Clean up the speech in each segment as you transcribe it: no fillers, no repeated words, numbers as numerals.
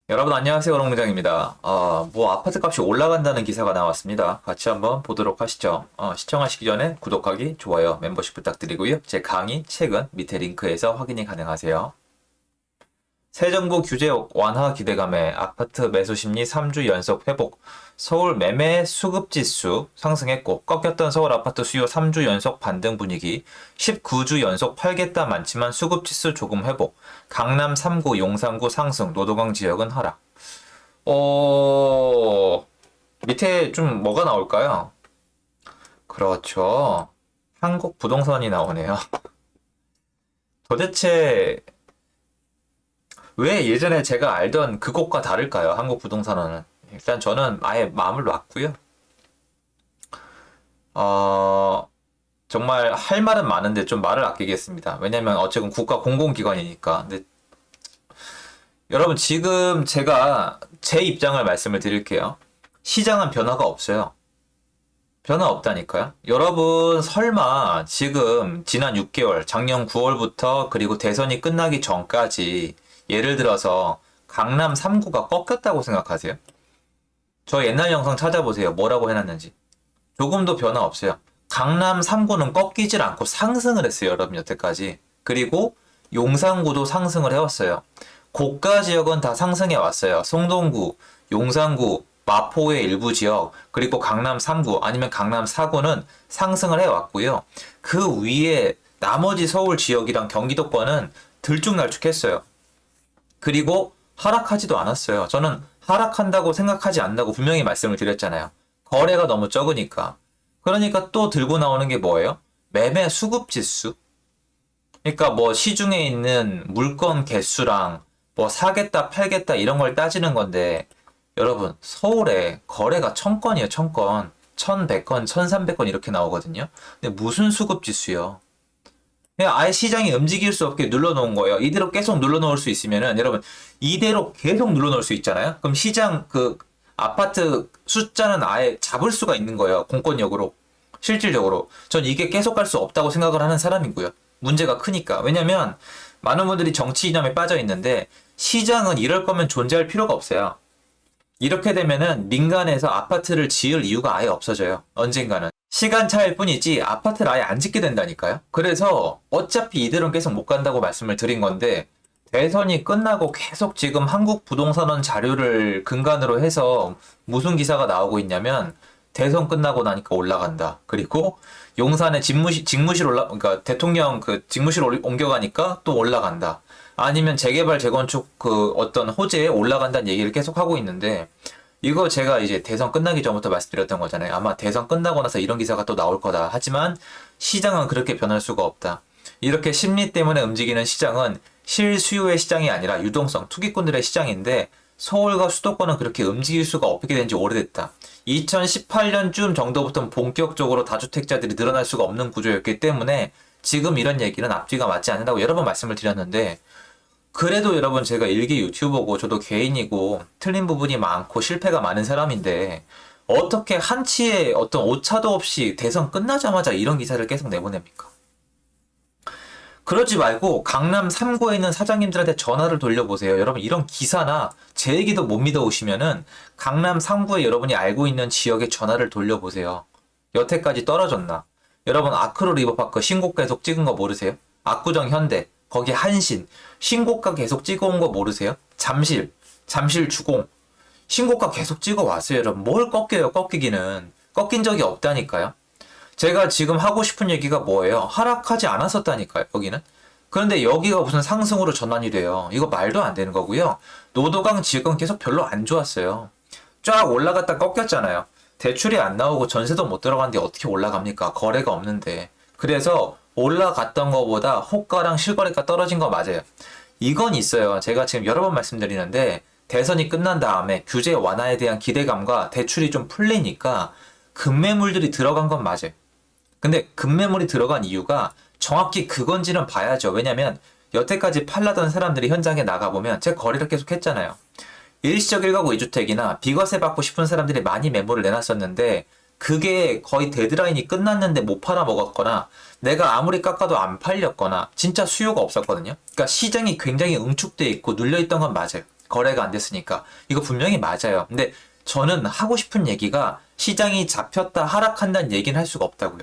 여러분 안녕하세요. 오롱무장입니다. 아파트 값이 올라간다는 기사가 나왔습니다. 같이 한번 보도록 하시죠. 시청하시기 전에 구독하기, 좋아요, 멤버십 부탁드리고요. 제 강의, 책은 밑에 링크에서 확인이 가능하세요. 새 정부 규제 완화 기대감에 아파트 매수 심리 3주 연속 회복. 서울 매매 수급 지수 상승했고 꺾였던 서울 아파트 수요 3주 연속 반등 분위기. 19주 연속 팔겠다 많지만 수급 지수 조금 회복. 강남 3구, 용산구 상승, 노도강 지역은 하락. 어, 밑에 좀 뭐가 나올까요? 그렇죠. 한국 부동산이 나오네요. 도대체 왜 예전에 제가 알던 그곳과 다를까요? 한국 부동산은. 일단 저는 아예 마음을 놨고요. 어, 정말 할 말은 많은데 좀 말을 아끼겠습니다. 왜냐면 어쨌든 국가 공공기관이니까. 근데 여러분 지금 제가 제 입장을 말씀을 드릴게요. 시장은 변화가 없어요. 변화 없다니까요. 여러분 설마 지금 지난 6개월, 작년 9월부터 그리고 대선이 끝나기 전까지 예를 들어서 강남 3구가 꺾였다고 생각하세요? 저 옛날 영상 찾아보세요. 뭐라고 해놨는지. 조금도 변화 없어요. 강남 3구는 꺾이질 않고 상승을 했어요. 여러분 여태까지. 그리고 용산구도 상승을 해왔어요. 고가 지역은 다 상승해 왔어요. 송동구, 용산구, 마포의 일부 지역, 그리고 강남 3구 아니면 강남 4구는 상승을 해왔고요. 그 위에 나머지 서울 지역이랑 경기도권은 들쭉날쭉했어요. 그리고 하락하지도 않았어요. 저는 하락한다고 생각하지 않는다고 분명히 말씀을 드렸잖아요. 거래가 너무 적으니까. 그러니까 또 들고 나오는 게 뭐예요? 매매 수급 지수? 그러니까 뭐 시중에 있는 물건 개수랑 뭐 사겠다 팔겠다 이런 걸 따지는 건데 여러분 서울에 거래가 1000건이에요. 1000건. 1100건, 1300건 이렇게 나오거든요. 근데 무슨 수급 지수요? 그냥 아예 시장이 움직일 수 없게 눌러놓은 거예요. 이대로 계속 눌러놓을 수 있으면은 여러분 이대로 계속 눌러놓을 수 있잖아요. 그럼 시장 그 아파트 숫자는 아예 잡을 수가 있는 거예요. 공권력으로. 실질적으로. 전 이게 계속 갈 수 없다고 생각을 하는 사람이고요. 문제가 크니까. 왜냐면 많은 분들이 정치 이념에 빠져 있는데 시장은 이럴 거면 존재할 필요가 없어요. 이렇게 되면은 민간에서 아파트를 지을 이유가 아예 없어져요. 언젠가는. 시간 차일 뿐이지 아파트를 아예 안 짓게 된다니까요. 그래서 어차피 이대로는 계속 못 간다고 말씀을 드린 건데 대선이 끝나고 계속 지금 한국 부동산원 자료를 근간으로 해서 무슨 기사가 나오고 있냐면 대선 끝나고 나니까 올라간다. 그리고 용산에 직무실 그러니까 대통령 그 직무실 옮겨가니까 또 올라간다. 아니면 재개발 재건축 그 어떤 호재에 올라간다는 얘기를 계속 하고 있는데 이거 제가 이제 대선 끝나기 전부터 말씀드렸던 거잖아요. 아마 대선 끝나고 나서 이런 기사가 또 나올 거다. 하지만 시장은 그렇게 변할 수가 없다. 이렇게 심리 때문에 움직이는 시장은 실수요의 시장이 아니라 유동성, 투기꾼들의 시장인데 서울과 수도권은 그렇게 움직일 수가 없게 된 지 오래됐다. 2018년쯤 정도부터 본격적으로 다주택자들이 늘어날 수가 없는 구조였기 때문에 지금 이런 얘기는 앞뒤가 맞지 않는다고 여러 번 말씀을 드렸는데 그래도 여러분 제가 일개 유튜버고 저도 개인이고 틀린 부분이 많고 실패가 많은 사람인데 어떻게 한치의 어떤 오차도 없이 대선 끝나자마자 이런 기사를 계속 내보냅니까? 그러지 말고 강남 3구에 있는 사장님들한테 전화를 돌려보세요. 여러분 이런 기사나 제 얘기도 못 믿어오시면은 강남 3구에 여러분이 알고 있는 지역에 전화를 돌려보세요. 여태까지 떨어졌나? 여러분 아크로 리버파크 신고가 계속 찍은 거 모르세요? 압구정 현대 거기 한신 신고가 계속 찍어온 거 모르세요? 잠실 주공 신고가 계속 찍어왔어요. 여러분 뭘 꺾여요? 꺾이기는 꺾인 적이 없다니까요. 제가 지금 하고 싶은 얘기가 뭐예요? 하락하지 않았었다니까요, 여기는. 그런데 여기가 무슨 상승으로 전환이 돼요. 이거 말도 안 되는 거고요. 노도강 지역은 계속 별로 안 좋았어요. 쫙 올라갔다 꺾였잖아요. 대출이 안 나오고 전세도 못 들어갔는데 어떻게 올라갑니까? 거래가 없는데. 그래서 올라갔던 거보다 호가랑 실거래가 떨어진 거 맞아요. 이건 있어요. 제가 지금 여러 번 말씀드리는데 대선이 끝난 다음에 규제 완화에 대한 기대감과 대출이 좀 풀리니까 급매물들이 들어간 건 맞아요. 근데 급매물이 들어간 이유가 정확히 그건지는 봐야죠. 왜냐면 여태까지 팔라던 사람들이 현장에 나가보면 제가 거래를 계속 했잖아요. 일시적 1가구 2주택이나 비과세 받고 싶은 사람들이 많이 매물을 내놨었는데 그게 거의 데드라인이 끝났는데 못 팔아먹었거나 내가 아무리 깎아도 안 팔렸거나 진짜 수요가 없었거든요. 그러니까 시장이 굉장히 응축돼 있고 눌려있던 건 맞아요. 거래가 안 됐으니까. 이거 분명히 맞아요. 근데 저는 하고 싶은 얘기가 시장이 잡혔다 하락한다는 얘기는 할 수가 없다고요.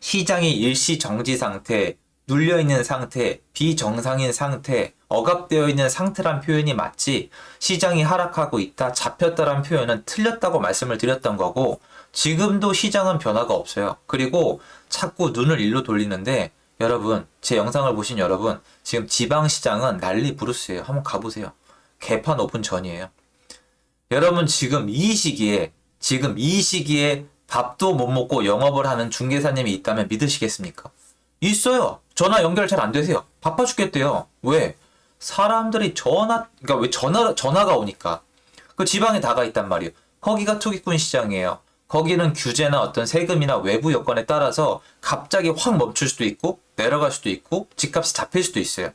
시장이 일시 정지 상태, 눌려있는 상태, 비정상인 상태, 억압되어 있는 상태란 표현이 맞지, 시장이 하락하고 있다, 잡혔다란 표현은 틀렸다고 말씀을 드렸던 거고, 지금도 시장은 변화가 없어요. 그리고 자꾸 눈을 일로 돌리는데, 여러분, 제 영상을 보신 여러분, 지금 지방시장은 난리 부르스예요. 한번 가보세요. 개판 오픈 전이에요. 여러분, 지금 이 시기에 밥도 못 먹고 영업을 하는 중개사님이 있다면 믿으시겠습니까? 있어요. 전화 연결 잘 안 되세요. 바빠 죽겠대요. 왜? 사람들이 그러니까 왜 전화가 오니까. 그 지방에 다가 있단 말이에요. 거기가 투기꾼 시장이에요. 거기는 규제나 어떤 세금이나 외부 여건에 따라서 갑자기 확 멈출 수도 있고, 내려갈 수도 있고, 집값이 잡힐 수도 있어요.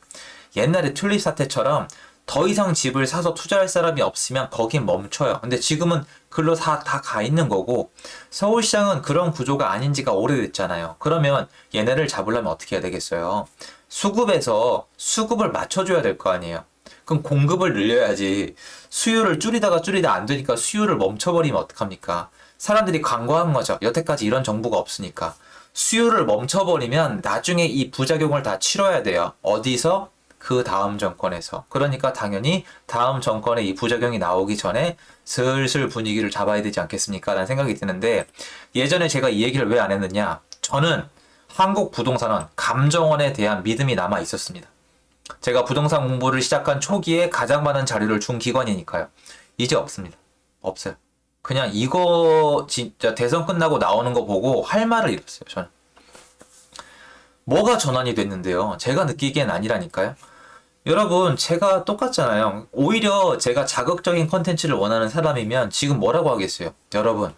옛날에 튤립 사태처럼 더 이상 집을 사서 투자할 사람이 없으면 거긴 멈춰요. 근데 지금은 글로 다 가 있는 거고, 서울시장은 그런 구조가 아닌 지가 오래됐잖아요. 그러면 얘네를 잡으려면 어떻게 해야 되겠어요? 수급에서 수급을 맞춰줘야 될 거 아니에요. 그럼 공급을 늘려야지. 수요를 줄이다 안 되니까 수요를 멈춰버리면 어떡합니까? 사람들이 관광한 거죠. 여태까지 이런 정보가 없으니까. 수요를 멈춰버리면 나중에 이 부작용을 다 치러야 돼요. 어디서? 그 다음 정권에서. 그러니까 당연히 다음 정권에 이 부작용이 나오기 전에 슬슬 분위기를 잡아야 되지 않겠습니까? 라는 생각이 드는데, 예전에 제가 이 얘기를 왜 안 했느냐? 저는 한국 부동산은 감정원에 대한 믿음이 남아 있었습니다. 제가 부동산 공부를 시작한 초기에 가장 많은 자료를 준 기관이니까요. 이제 없습니다. 없어요. 그냥 이거 진짜 대선 끝나고 나오는 거 보고 할 말을 잃었어요. 저는. 뭐가 전환이 됐는데요. 제가 느끼기엔 아니라니까요. 여러분, 제가 똑같잖아요. 오히려 제가 자극적인 컨텐츠를 원하는 사람이면 지금 뭐라고 하겠어요? 여러분,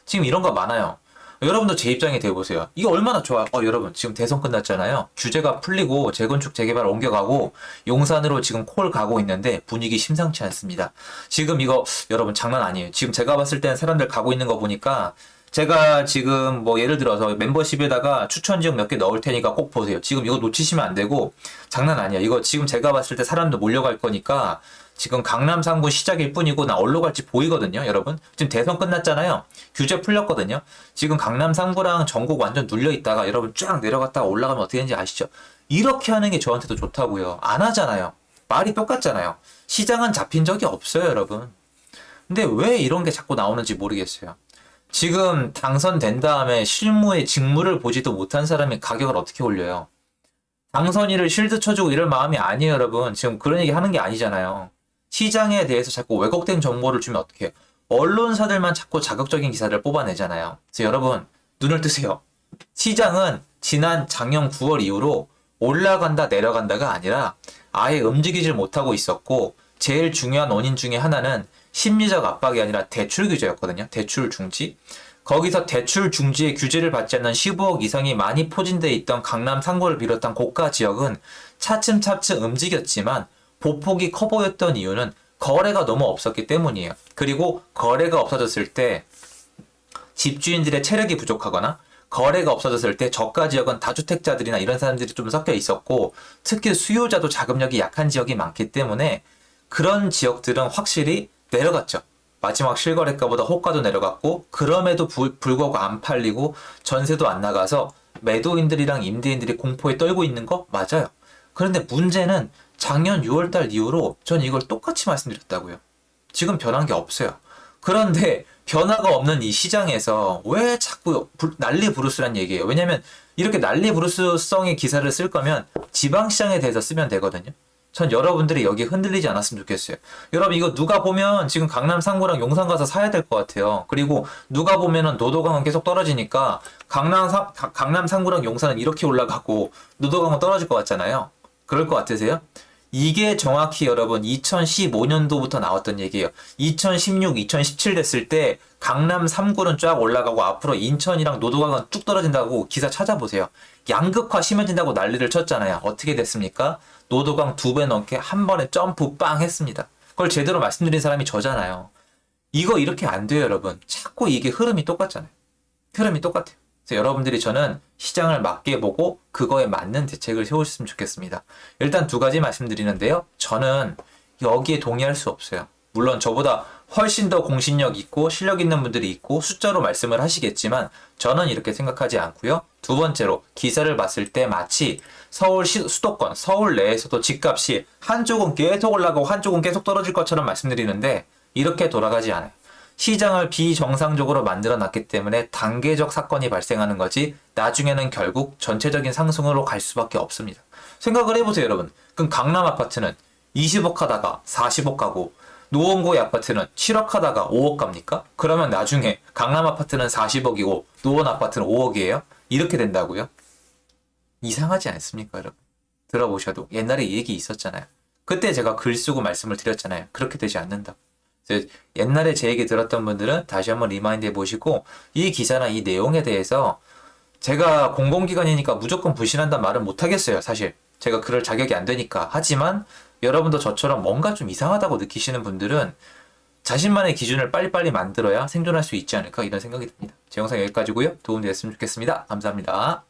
지금 이런 거 많아요. 여러분도 제 입장이 돼보세요. 이게 얼마나 좋아요. 여러분, 지금 대선 끝났잖아요. 규제가 풀리고 재건축 재개발 옮겨가고 용산으로 지금 콜 가고 있는데 분위기 심상치 않습니다. 지금 이거 여러분 장난 아니에요. 지금 제가 봤을 때는 사람들 가고 있는 거 보니까, 제가 지금 뭐 예를 들어서 멤버십에다가 추천 지역 몇 개 넣을 테니까 꼭 보세요. 지금 이거 놓치시면 안 되고, 장난 아니야. 이거 지금 제가 봤을 때 사람들 몰려갈 거니까, 지금 강남 3구 시작일 뿐이고 나 어디로 갈지 보이거든요, 여러분. 지금 대선 끝났잖아요. 규제 풀렸거든요. 지금 강남 3구랑 전국 완전 눌려 있다가 여러분 쫙 내려갔다가 올라가면 어떻게 되는지 아시죠? 이렇게 하는 게 저한테도 좋다고요. 안 하잖아요. 말이 똑같잖아요. 시장은 잡힌 적이 없어요, 여러분. 근데 왜 이런 게 자꾸 나오는지 모르겠어요. 지금 당선된 다음에 실무에 직무를 보지도 못한 사람이 가격을 어떻게 올려요? 당선인을 실드 쳐주고 이럴 마음이 아니에요, 여러분. 지금 그런 얘기 하는 게 아니잖아요. 시장에 대해서 자꾸 왜곡된 정보를 주면 어떡해요? 언론사들만 자꾸 자극적인 기사를 뽑아내잖아요. 그래서 여러분, 눈을 뜨세요. 시장은 지난 작년 9월 이후로 올라간다 내려간다가 아니라 아예 움직이질 못하고 있었고, 제일 중요한 원인 중에 하나는 심리적 압박이 아니라 대출 규제였거든요. 대출 중지. 거기서 대출 중지의 규제를 받지 않는 15억 이상이 많이 포진되어 있던 강남 3구를 비롯한 고가 지역은 차츰차츰 움직였지만 보폭이 커 보였던 이유는 거래가 너무 없었기 때문이에요. 그리고 거래가 없어졌을 때 집주인들의 체력이 부족하거나, 거래가 없어졌을 때 저가 지역은 다주택자들이나 이런 사람들이 좀 섞여 있었고, 특히 수요자도 자금력이 약한 지역이 많기 때문에 그런 지역들은 확실히 내려갔죠. 마지막 실거래가보다 호가도 내려갔고, 그럼에도 불구하고 안 팔리고 전세도 안 나가서 매도인들이랑 임대인들이 공포에 떨고 있는 거 맞아요. 그런데 문제는 작년 6월달 이후로 전 이걸 똑같이 말씀드렸다고요. 지금 변한 게 없어요. 그런데 변화가 없는 이 시장에서 왜 자꾸 난리 부르스란 얘기예요. 왜냐면 이렇게 난리 부르스성의 기사를 쓸 거면 지방시장에 대해서 쓰면 되거든요. 전 여러분들이 여기 흔들리지 않았으면 좋겠어요. 여러분, 이거 누가 보면 지금 강남 3구랑 용산 가서 사야 될 것 같아요. 그리고 누가 보면은 노도강은 계속 떨어지니까 강남 3구랑 용산은 이렇게 올라가고 노도강은 떨어질 것 같잖아요. 그럴 것 같으세요? 이게 정확히 여러분 2015년도부터 나왔던 얘기예요. 2016, 2017 됐을 때 강남 3구는 쫙 올라가고 앞으로 인천이랑 노도강은 쭉 떨어진다고 기사 찾아보세요. 양극화 심해진다고 난리를 쳤잖아요. 어떻게 됐습니까? 노도강 2배 넘게 한 번에 점프 빵 했습니다. 그걸 제대로 말씀드린 사람이 저잖아요. 이거 이렇게 안 돼요, 여러분. 자꾸 이게 흐름이 똑같잖아요. 흐름이 똑같아요. 그래서 여러분들이 저는 시장을 맞게 보고 그거에 맞는 대책을 세우셨으면 좋겠습니다. 일단 두 가지 말씀드리는데요. 저는 여기에 동의할 수 없어요. 물론 저보다 훨씬 더 공신력 있고 실력 있는 분들이 있고 숫자로 말씀을 하시겠지만 저는 이렇게 생각하지 않고요. 두 번째로 기사를 봤을 때 마치 서울 수도권, 서울 내에서도 집값이 한쪽은 계속 올라가고 한쪽은 계속 떨어질 것처럼 말씀드리는데 이렇게 돌아가지 않아요. 시장을 비정상적으로 만들어 놨기 때문에 단계적 사건이 발생하는 거지 나중에는 결국 전체적인 상승으로 갈 수밖에 없습니다. 생각을 해보세요, 여러분. 그럼 강남 아파트는 20억 하다가 40억 가고 노원구의 아파트는 7억 하다가 5억 갑니까? 그러면 나중에 강남 아파트는 40억이고 노원 아파트는 5억이에요? 이렇게 된다고요? 이상하지 않습니까, 여러분? 들어보셔도 옛날에 이 얘기 있었잖아요. 그때 제가 글 쓰고 말씀을 드렸잖아요. 그렇게 되지 않는다. 옛날에 제 얘기 들었던 분들은 다시 한번 리마인드 해보시고 이 기사나 이 내용에 대해서 제가 공공기관이니까 무조건 불신한다는 말은 못하겠어요. 사실 제가 그럴 자격이 안 되니까. 하지만 여러분도 저처럼 뭔가 좀 이상하다고 느끼시는 분들은 자신만의 기준을 빨리빨리 만들어야 생존할 수 있지 않을까 이런 생각이 듭니다. 제 영상 여기까지고요. 도움이 됐으면 좋겠습니다. 감사합니다.